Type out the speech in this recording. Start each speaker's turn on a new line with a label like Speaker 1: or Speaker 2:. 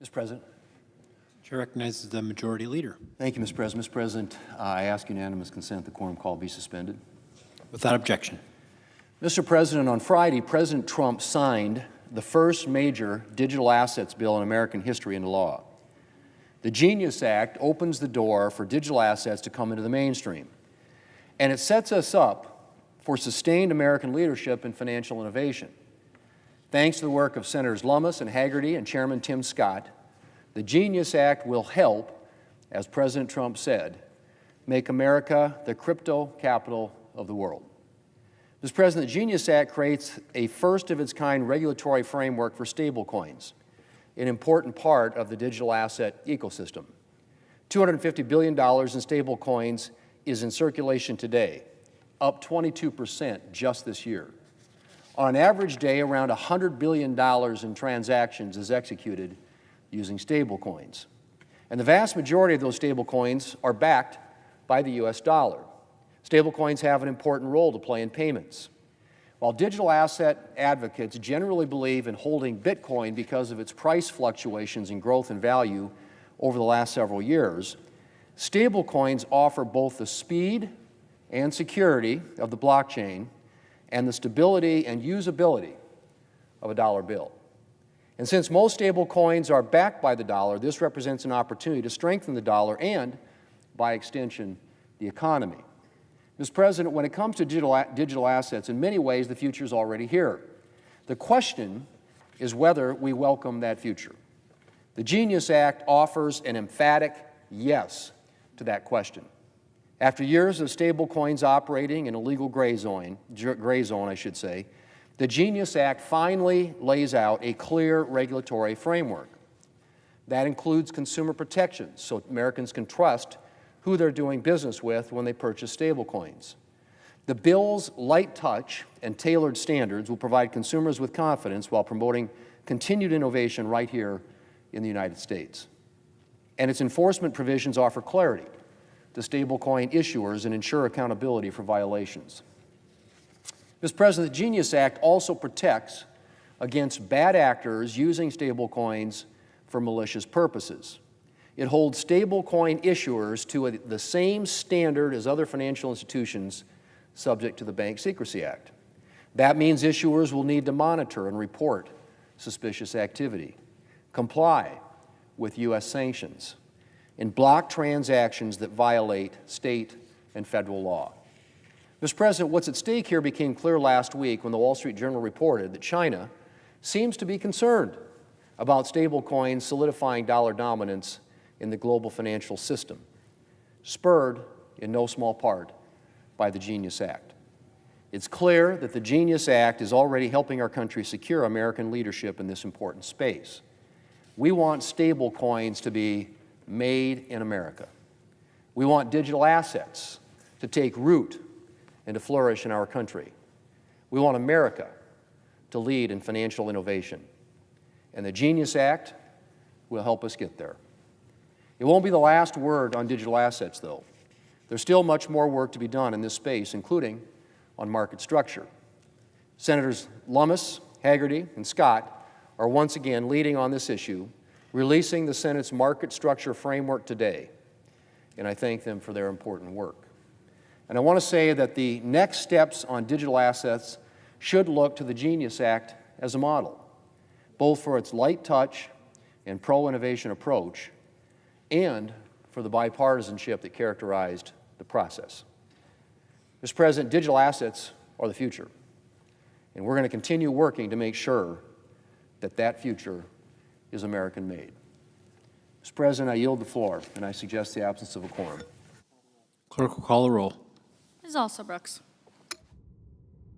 Speaker 1: Mr. President.
Speaker 2: Chair recognizes the Majority Leader.
Speaker 1: Thank you, Mr. President. Mr. President, I ask unanimous consent the quorum call be suspended.
Speaker 2: Without objection.
Speaker 1: Mr. President, on Friday, President Trump signed the first major digital assets bill in American history into law. The Genius Act opens the door for digital assets to come into the mainstream, and it sets us up for sustained American leadership in financial innovation. Thanks to the work of Senators Lummis and Hagerty and Chairman Tim Scott, the Genius Act will help, as President Trump said, make America the crypto capital of the world. Mr. President, the Genius Act creates a first-of-its-kind regulatory framework for stablecoins, an important part of the digital asset ecosystem. $250 billion in stablecoins is in circulation today, up 22% just this year. On an average day, around $100 billion in transactions is executed using stablecoins. And the vast majority of those stablecoins are backed by the U.S. dollar. Stablecoins have an important role to play in payments. While digital asset advocates generally believe in holding Bitcoin because of its price fluctuations and growth in value over the last several years, stablecoins offer both the speed and security of the blockchain and the stability and usability of a dollar bill. And since most stablecoins are backed by the dollar, this represents an opportunity to strengthen the dollar and, by extension, the economy. Mr. President, when it comes to digital assets, in many ways the future is already here. The question is whether we welcome that future. The Genius Act offers an emphatic yes to that question. After years of stablecoins operating in a legal gray zone, the Genius Act finally lays out a clear regulatory framework. That includes consumer protections so Americans can trust who they're doing business with when they purchase stablecoins. The bill's light touch and tailored standards will provide consumers with confidence while promoting continued innovation right here in the United States. And its enforcement provisions offer clarity to stablecoin issuers and ensure accountability for violations. Mr. President, the Genius Act also protects against bad actors using stablecoins for malicious purposes. It holds stablecoin issuers to the same standard as other financial institutions subject to the Bank Secrecy Act. That means issuers will need to monitor and report suspicious activity, comply with U.S. sanctions, and block transactions that violate state and federal law. Mr. President, what's at stake here became clear last week when the Wall Street Journal reported that China seems to be concerned about stablecoins solidifying dollar dominance in the global financial system, spurred in no small part by the Genius Act. It's clear that the Genius Act is already helping our country secure American leadership in this important space. We want stablecoins to be made in America. We want digital assets to take root and to flourish in our country. We want America to lead in financial innovation. And the Genius Act will help us get there. It won't be the last word on digital assets, though. There's still much more work to be done in this space, including on market structure. Senators Lummis, Hagerty, and Scott are once again leading on this issue, releasing the Senate's market structure framework today, and I thank them for their important work. And I want to say that the next steps on digital assets should look to the Genius Act as a model, both for its light touch and pro-innovation approach, and for the bipartisanship that characterized the process. Mr. President, digital assets are the future, and we're going to continue working to make sure that that future is American-made. Mr. President, I yield the floor, and I suggest the absence of a quorum.
Speaker 2: Clerk will call the roll.
Speaker 3: Ms. Alsobrooks.